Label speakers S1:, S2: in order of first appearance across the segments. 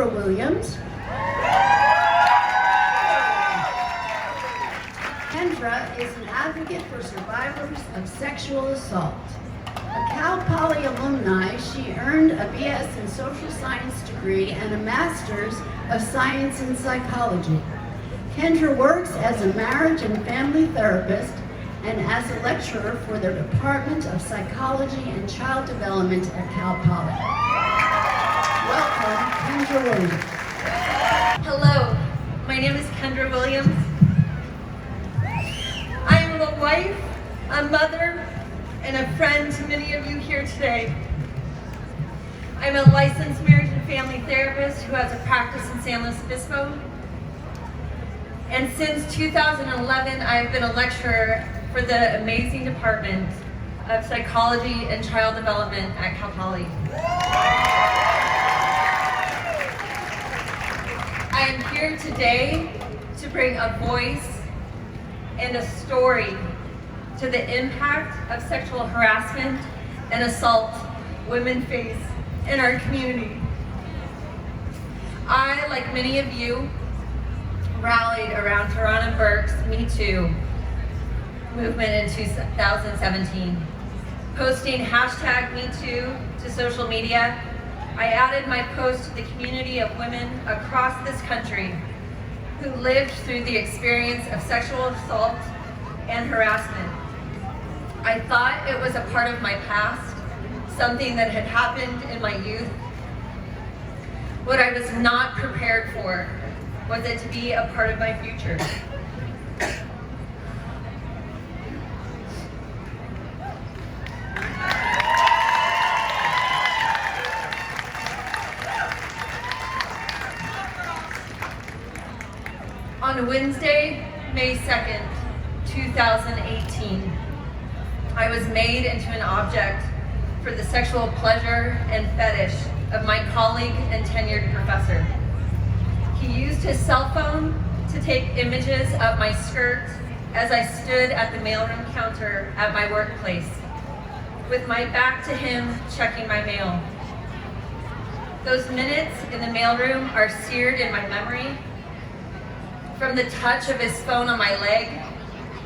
S1: Kendra Williams. Kendra is an advocate for survivors of sexual assault. A Cal Poly alumni, she earned a BS in social science degree and a master's of science in psychology. Kendra works as a marriage and family therapist and as a lecturer for the Department of Psychology and Child Development at Cal Poly. Welcome, Kendra Williams.
S2: Hello, my name is Kendra Williams. I am a wife, a mother, and a friend to many of you here today. I'm a licensed marriage and family therapist who has a practice in San Luis Obispo. And since 2011, I've been a lecturer for the amazing Department of Psychology and Child Development at Cal Poly. I am here today to bring a voice and a story to the impact of sexual harassment and assault women face in our community. I, like many of you, rallied around Tarana Burke's Me Too movement in 2017. Posting hashtag #MeToo to social media, I added my post to the community of women across this country who lived through the experience of sexual assault and harassment. I thought it was a part of my past, something that had happened in my youth. What I was not prepared for was it to be a part of my future. On Wednesday, May 2nd, 2018, I was made into an object for the sexual pleasure and fetish of my colleague and tenured professor. He used his cell phone to take images of my skirt as I stood at the mailroom counter at my workplace, with my back to him checking my mail. Those minutes in the mailroom are seared in my memory, from the touch of his phone on my leg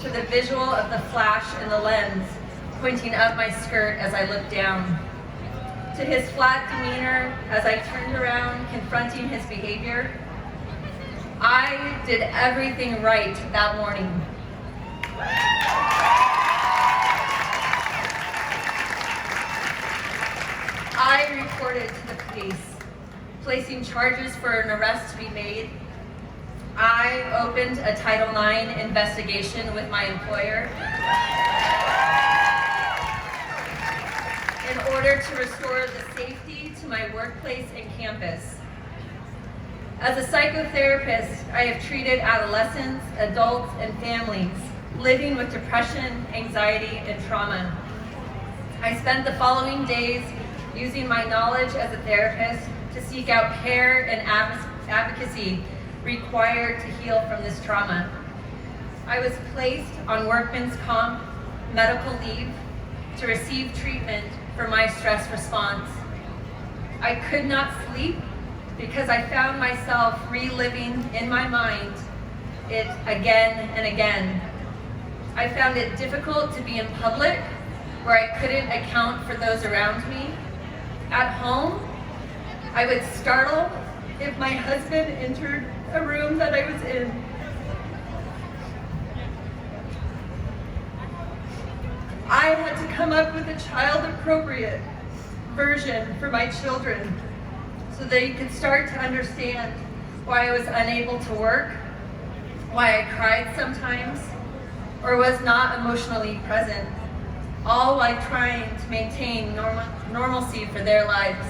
S2: to the visual of the flash in the lens pointing up my skirt as I looked down, to his flat demeanor as I turned around confronting his behavior. I did everything right that morning. I reported to the police, placing charges for an arrest to be made. I opened a Title IX investigation with my employer in order to restore the safety to my workplace and campus. As a psychotherapist, I have treated adolescents, adults, and families living with depression, anxiety, and trauma. I spent the following days using my knowledge as a therapist to seek out care and advocacy required to heal from this trauma. I was placed on workman's comp medical leave to receive treatment for my stress response. I could not sleep because I found myself reliving in my mind it again and again. I found it difficult to be in public where I couldn't account for those around me. At home, I would startle if my husband entered a room that I was in. I had to come up with a child-appropriate version for my children so they could start to understand why I was unable to work, why I cried sometimes, or was not emotionally present, all while trying to maintain normalcy for their lives.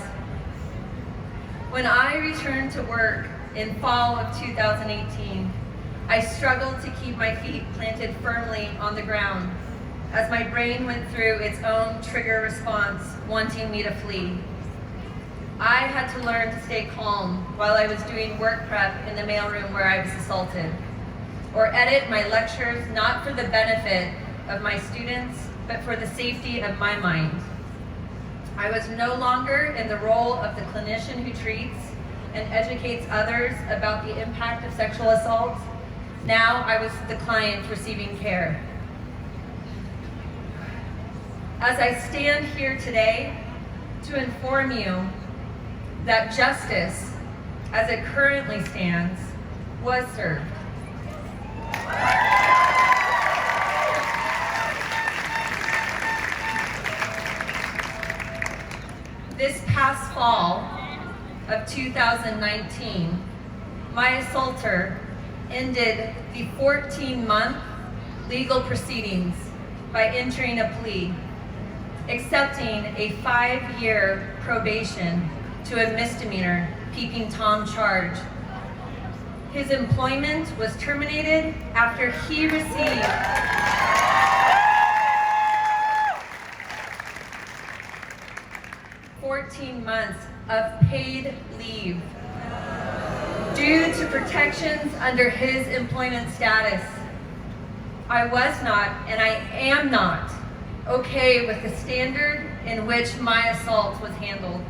S2: When I returned to work in fall of 2018, I struggled to keep my feet planted firmly on the ground as my brain went through its own trigger response, wanting me to flee. I had to learn to stay calm while I was doing work prep in the mailroom where I was assaulted, or edit my lectures not for the benefit of my students, but for the safety of my mind. I was no longer in the role of the clinician who treats, and educates others about the impact of sexual assault, now I was the client receiving care. As I stand here today to inform you that justice, as it currently stands, was served. This past fall of 2019, my assaulter ended the 14-month legal proceedings by entering a plea, accepting a 5-year probation to a misdemeanor peeping Tom charge. His employment was terminated after he received 14 months of paid leave due to protections under his employment status. I was not, and I am not, okay with the standard in which my assault was handled.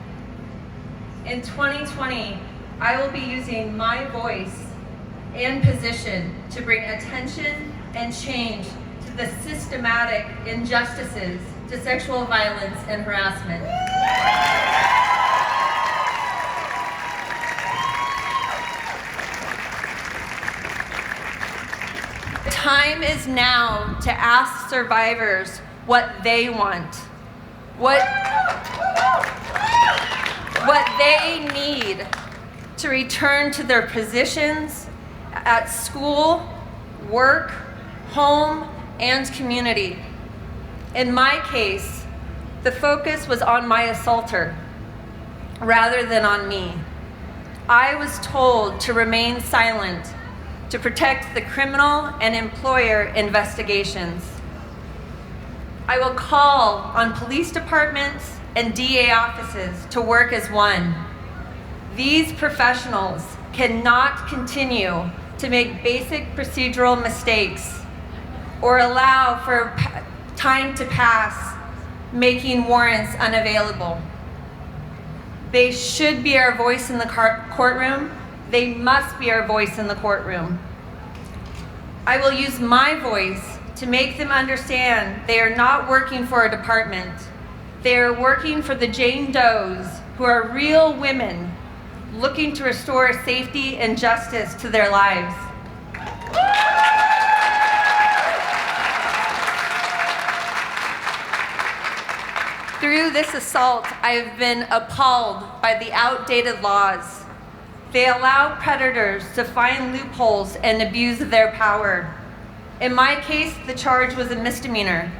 S2: In 2020, I will be using my voice and position to bring attention and change to the systematic injustices to sexual violence and harassment. The time is now to ask survivors what they want, what they need to return to their positions at school, work, home, and community. In my case, the focus was on my assaulter rather than on me. I was told to remain silent to protect the criminal and employer investigations. I will call on police departments and DA offices to work as one. These professionals cannot continue to make basic procedural mistakes or allow for time to pass, making warrants unavailable. They should be our voice in the courtroom. They must be our voice in the courtroom. I will use my voice to make them understand they are not working for a department. They are working for the Jane Does who are real women looking to restore safety and justice to their lives. Through this assault, I have been appalled by the outdated laws. They allow predators to find loopholes and abuse their power. In my case, the charge was a misdemeanor,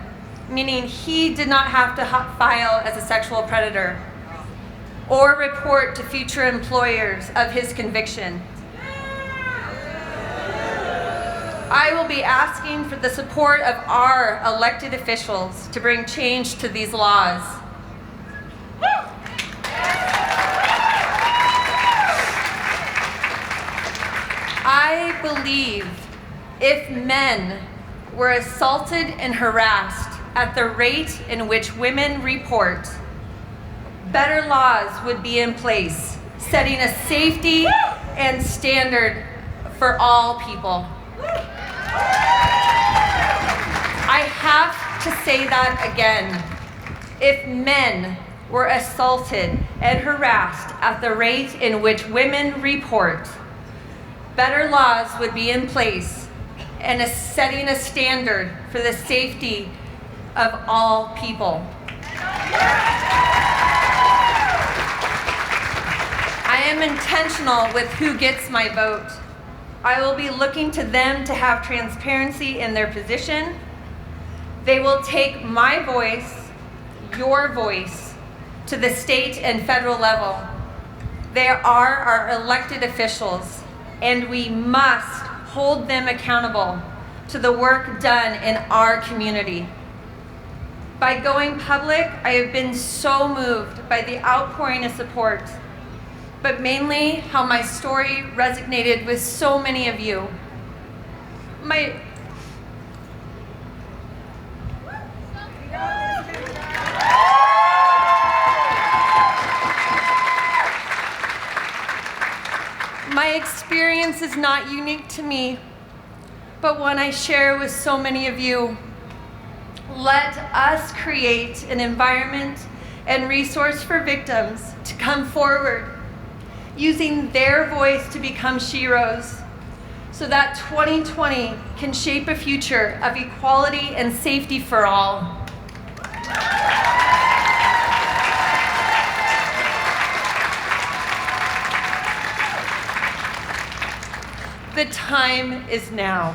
S2: meaning he did not have to file as a sexual predator or report to future employers of his conviction. I will be asking for the support of our elected officials to bring change to these laws. I believe if men were assaulted and harassed at the rate in which women report, better laws would be in place, setting a safety and standard for all people. I have to say that again. If men were assaulted and harassed at the rate in which women report, better laws would be in place and setting a standard for the safety of all people. I am intentional with who gets my vote. I will be looking to them to have transparency in their position. They will take my voice, your voice, to the state and federal level. They are our elected officials, and we must hold them accountable to the work done in our community. By going public, I have been so moved by the outpouring of support, but mainly how my story resonated with so many of you. experience is not unique to me, but one I share with so many of you. Let us create an environment and resource for victims to come forward, using their voice to become sheroes, so that 2020 can shape a future of equality and safety for all. The time is now.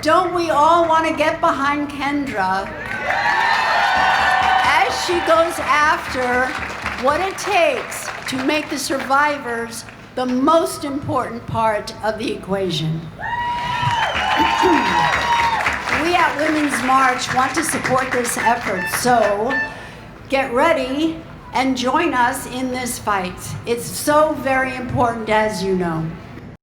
S1: Don't we all want to get behind Kendra as she goes after what it takes to make the survivors the most important part of the equation? We at Women's March want to support this effort, so get ready and join us in this fight. It's so very important, as you know.